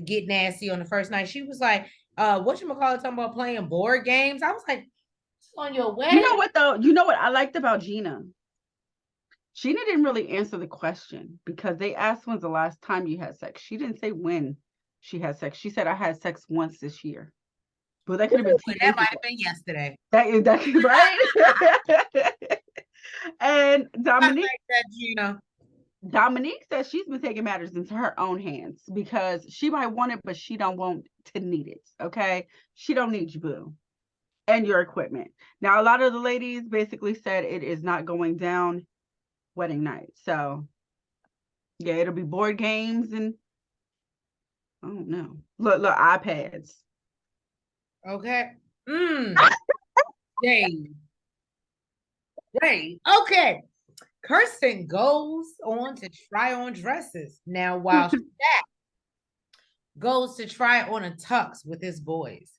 get nasty on the first night. She was like, whatchamacallit talking about playing board games. I was like, it's on your way. You know what though? You know what I liked about Gina? Gina didn't really answer the question because they asked when's the last time you had sex. She didn't say when she had sex. She said I had sex once this year. But that could have been 2 that might have been yesterday. That right. And Dominique, Dominique says she's been taking matters into her own hands because she might want it, but she don't want to need it. Okay, she don't need you, boo, and your equipment. Now, a lot of the ladies basically said it is not going down wedding night. So, yeah, it'll be board games and I don't know. Look, iPads. Okay. Great. Okay. Kirsten goes on to try on dresses. Now, while that goes to try on a tux with his boys,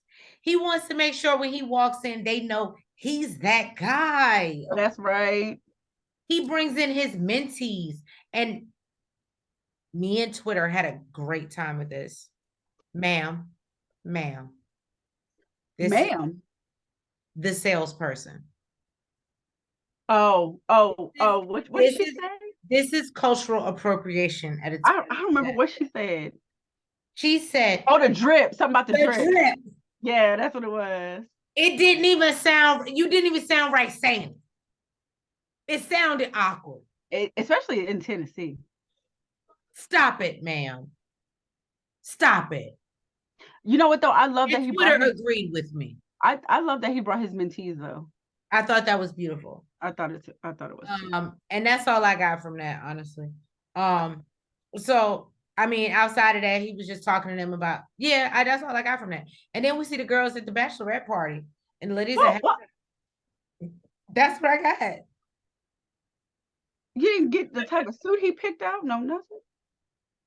he wants to make sure when he walks in, they know he's that guy. That's right. He brings in his mentees, and me and Twitter had a great time with this. Ma'am. The salesperson. What did she say? This is cultural appropriation at its I don't remember what she said. She said, the drip. Something about the drip. Yeah, that's what it was. You didn't even sound right saying it. It sounded awkward. Especially in Tennessee. Stop it, ma'am. Stop it. You know what though? I love that he agreed with me. I love that he brought his mentees though. I thought that was beautiful. I thought it was. And that's all I got from that, honestly. So I mean, outside of that, he was just talking to them about, that's all I got from that. And then we see the girls at the bachelorette party and the ladies. That's what I got. You didn't get the type of suit he picked out? No, nothing.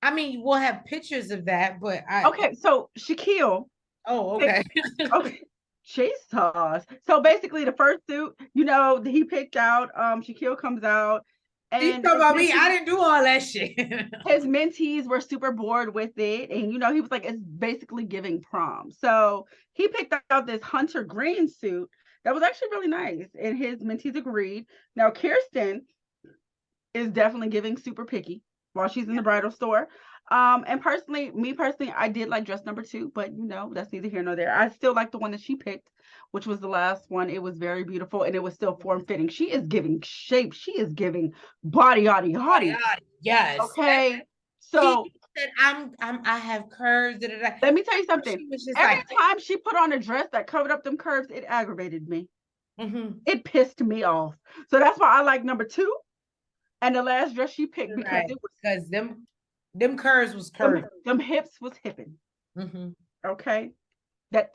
I mean, we'll have pictures of that, but okay, so Shaquille. Oh, okay. Okay. Jesus. So basically the first suit, you know, he picked out, Shaquille comes out You and talking about me? I didn't do all that shit. his mentees were super bored with it. And, you know, he was like, it's basically giving prom. So he picked out this hunter green suit that was actually really nice. And his mentees agreed. Now, Kirsten is definitely giving super picky while she's in the bridal store. And me personally, I did like dress number 2, but you know, that's neither here nor there. I still like the one that she picked, which was the last one. It was very beautiful and it was still form fitting. She is giving shape. She is giving body, hottie. Yes. Okay. So she said, I have curves. Da, da, da. let me tell you something. She was just Every like, time she put on a dress that covered up them curves, it aggravated me. mm-hmm. It pissed me off. So that's why I like number 2 and the last dress she picked because Right. it was Because them curves was curved. Them hips was hipping. Mm-hmm. Okay. That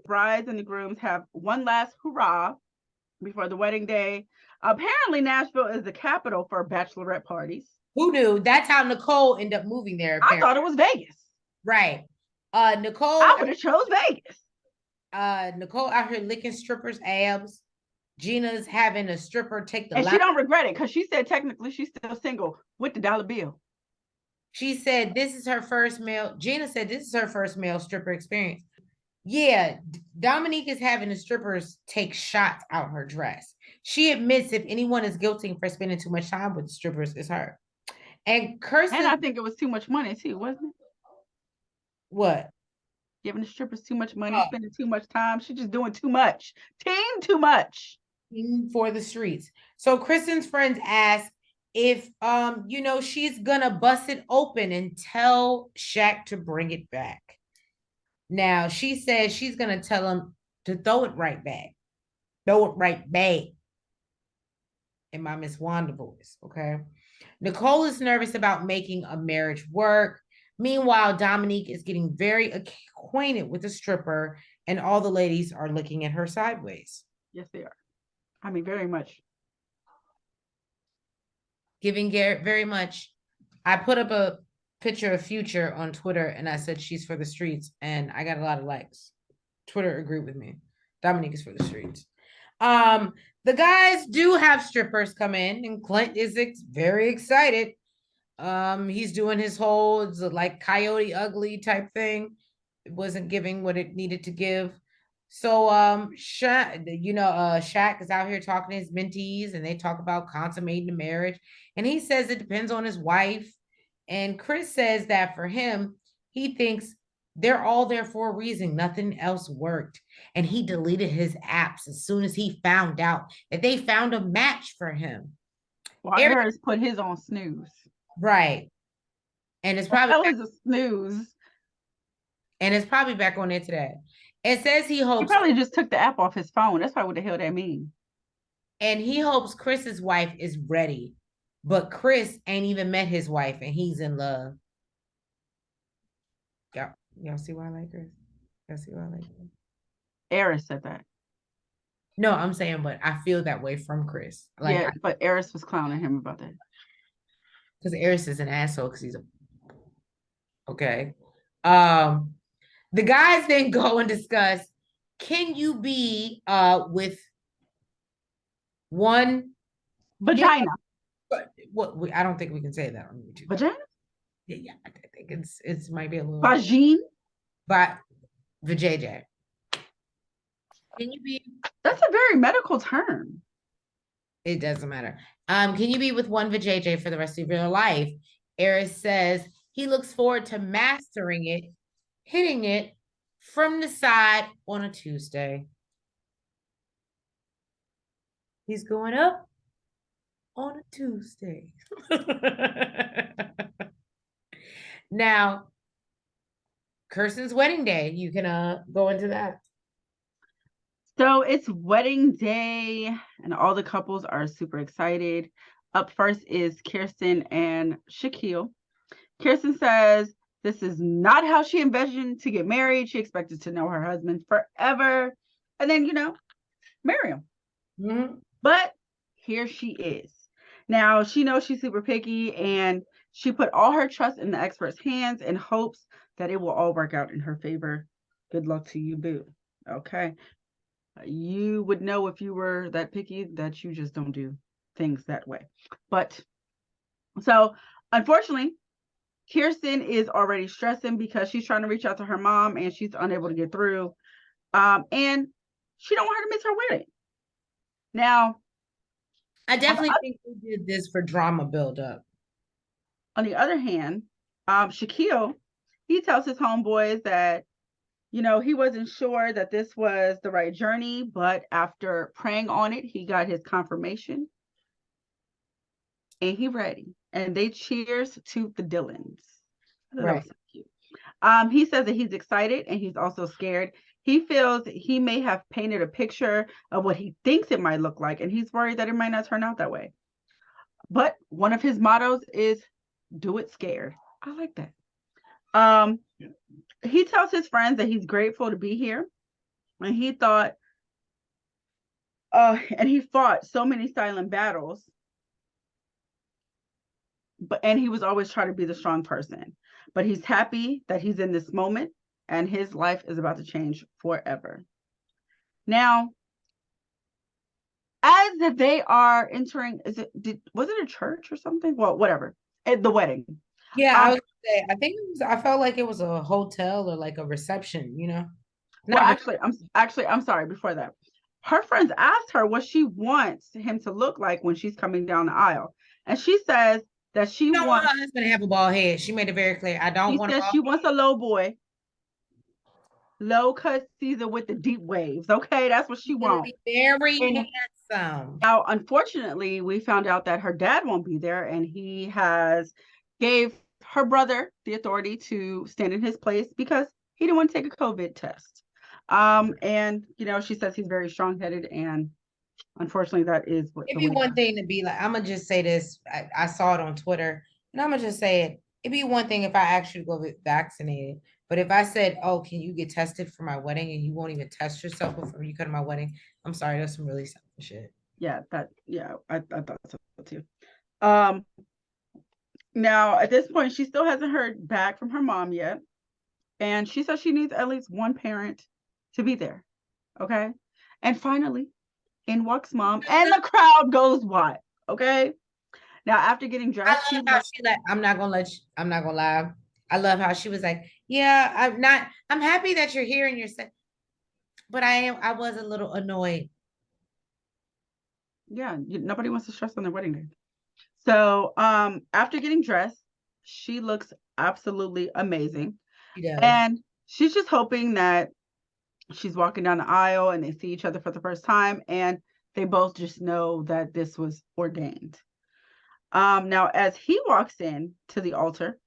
brides and the grooms have one last hurrah before the wedding day. Apparently, Nashville is the capital for bachelorette parties. Who knew? That's how Nicole ended up moving there. I Apparently. thought it was Vegas. Right. Nicole. I would have chose Vegas. Nicole out here licking strippers' abs. Gina's having a stripper take the and she don't regret it because she said technically she's still single with the dollar bill. She said this is her first male. Gina said this is her first male stripper experience. Yeah, Dominique is having the strippers take shots out her dress. She admits if anyone is guilty for spending too much time with the strippers, it's her. And Kirsten. And I think it was too much money too, wasn't it? What? Giving the strippers too much money, spending too much time. She's just doing too much. Team too much. For the streets. So Kristen's friends ask if you know, she's gonna bust it open and tell Shaq to bring it back. Now she says she's gonna tell him to throw it right back. Throw it right back. In my Miss Wanda voice, okay? Nicole is nervous about making a marriage work. Meanwhile, Dominique is getting very acquainted with the stripper, and all the ladies are looking at her sideways. Yes, they are. I mean, very much. Giving Garrett very much. I put up a picture of Future on Twitter and I said she's for the streets, and I got a lot of likes. Twitter agreed with me. Dominique is for the streets. The guys do have strippers come in, and Clint is very excited. He's doing his whole like Coyote Ugly type thing. It wasn't giving what it needed to give. So Shaq, Shaq is out here talking to his mentees, and they talk about consummating the marriage. And he says it depends on his wife. And Chris says that for him, he thinks they're all there for a reason. Nothing else worked. And he deleted his apps as soon as he found out that they found a match for him. Well, Harris put his on snooze. Right. And it's probably a snooze. And it's probably back on there today. It says he hopes. He probably just took the app off his phone. That's probably what the hell that means. And he hopes Chris's wife is ready. But Chris ain't even met his wife and he's in love. Y'all see why I like Chris? Y'all see why I like Chris? Eris said that. No, I'm saying, but I feel that way from Chris. Like, yeah, but Eris was clowning him about that. Because Eris is an asshole because he's a okay. The guys then go and discuss, can you be with one vagina? What I don't think we can say that on YouTube. Vagina? Yeah, I think it's might be a little vagine, but vajayjay. Can you be? That's a very medical term. It doesn't matter. Can you be with one vajayjay for the rest of your life? Eris says he looks forward to mastering it, hitting it from the side on a Tuesday. He's going up on a Tuesday. Now, Kirsten's wedding day. You can go into that. So it's wedding day, and all the couples are super excited. Up first is Kirsten and Shaquille. Kirsten says this is not how she envisioned to get married. She expected to know her husband forever, and then, marry him. Mm-hmm. But here she is. Now, she knows she's super picky, and She put all her trust in the expert's hands in hopes that it will all work out in her favor. Good luck to you, boo. Okay. You would know if you were that picky that you just don't do things that way. But so unfortunately, Kirsten is already stressing because she's trying to reach out to her mom and she's unable to get through. And she don't want her to miss her wedding. Now, I definitely think we did this for drama buildup. On the other hand, Shaquille, he tells his homeboys that, you know, he wasn't sure that this was the right journey, but after praying on it, he got his confirmation and he ready. And they cheers to the Dylans. Right. So cute. He says that he's excited and he's also scared. He feels he may have painted a picture of what he thinks it might look like, and he's worried that it might not turn out that way. But one of his mottos is do it scared. I like that. He tells his friends that he's grateful to be here. And he thought, and he fought so many silent battles. And he was always trying to be the strong person. But he's happy that he's in this moment and his life is about to change forever. Now, as they are entering, was it a church or something? Well, whatever. At the wedding. Yeah, I was gonna say, I think it was, I felt like it was a hotel or like a reception, you know. Well, I'm sorry, before that. Her friends asked her what she wants him to look like when she's coming down the aisle. And she says that she wants her husband to have a bald head. She made it very clear. I don't want. She wants a low boy, low cut Caesar with the deep waves. Okay, that's what she wants. Very handsome. Now, unfortunately, we found out that her dad won't be there, and he has gave her brother the authority to stand in his place because he didn't want to take a COVID test. And you know, she says he's very strong-headed, and unfortunately, that is what. It'd be one thing to be like, I'm gonna just say this. I saw it on Twitter, and I'm gonna just say it. It'd be one thing if I actually go get vaccinated, but if I said, "Oh, can you get tested for my wedding?" and you won't even test yourself before you come to my wedding, I'm sorry, that's some really simple shit. Yeah, I thought so too. Now at this point, she still hasn't heard back from her mom yet, and she says she needs at least one parent to be there. Okay, and finally, in walks mom, and the crowd goes wild. Okay. Now, after getting dressed, I'm not gonna lie. I love how she was like, yeah, I'm happy that you're here and you're saying, but I was a little annoyed. Yeah, nobody wants to stress on their wedding day. So, after getting dressed, she looks absolutely amazing. She does. And she's just hoping that she's walking down the aisle and they see each other for the first time and they both just know that this was ordained. Now, as he walks in to the altar,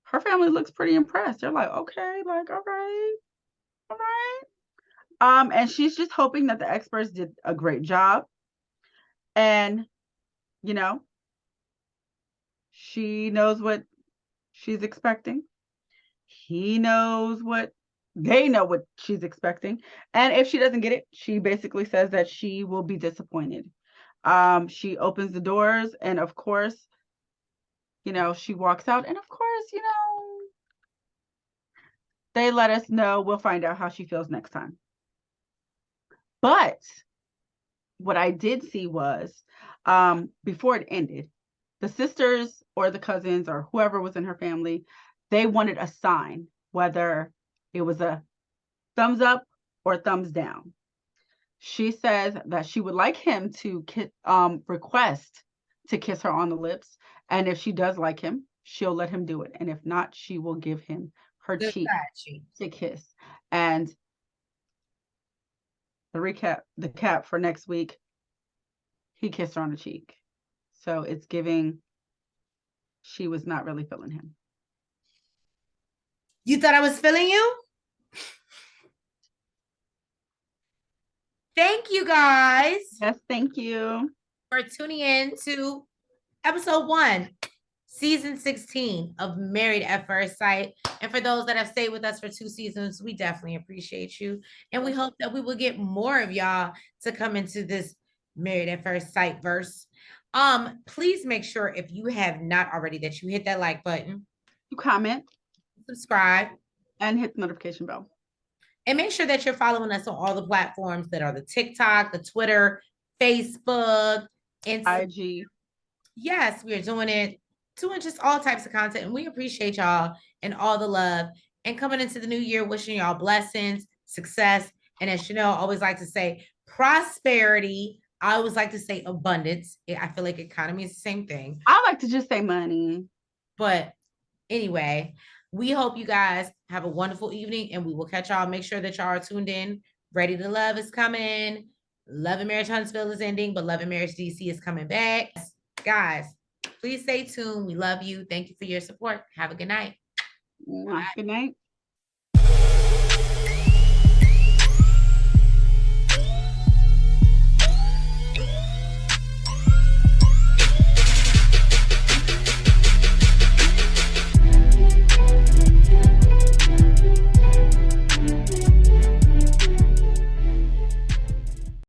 her family looks pretty impressed. They're like, okay, like, all right. And she's just hoping that the experts did a great job. And, you know, she knows what she's expecting. He knows they know what she's expecting. And if she doesn't get it, she basically says that she will be disappointed. She opens the doors and of course, you know, she walks out and of course, you know, they let us know. We'll find out how she feels next time. But what I did see was, before it ended, the sisters or the cousins or whoever was in her family, they wanted a sign, whether it was a thumbs up or thumbs down. She says that she would like him to request to kiss her on the lips. And if she does like him, she'll let him do it. And if not, she will give him her cheek to kiss. And the cap for next week, he kissed her on the cheek. So it's giving she was not really feeling him. You thought I was feeling you? Thank you guys. Yes, thank you for tuning in to episode 1, season 16 of Married at First Sight. And for those that have stayed with us for 2 seasons, we definitely appreciate you. And we hope that we will get more of y'all to come into this Married at First Sight verse. Please make sure if you have not already that you hit that like button, You comment, subscribe, and hit the notification bell. and make sure that you're following us on all the platforms that are the TikTok, the Twitter, Facebook, IG. Yes, we are doing just all types of content, and we appreciate y'all and all the love. And coming into the new year, wishing y'all blessings, success, and as Chanel always like to say, prosperity. I always like to say abundance. I feel like it kind of means the same thing. I like to just say money. But anyway, we hope you guys have a wonderful evening, and we will catch y'all. Make sure that y'all are tuned in. Ready to Love is coming. Love and Marriage Huntsville is ending, but Love and Marriage DC is coming back. Guys, please stay tuned. We love you. Thank you for your support. Have a good night. Good night.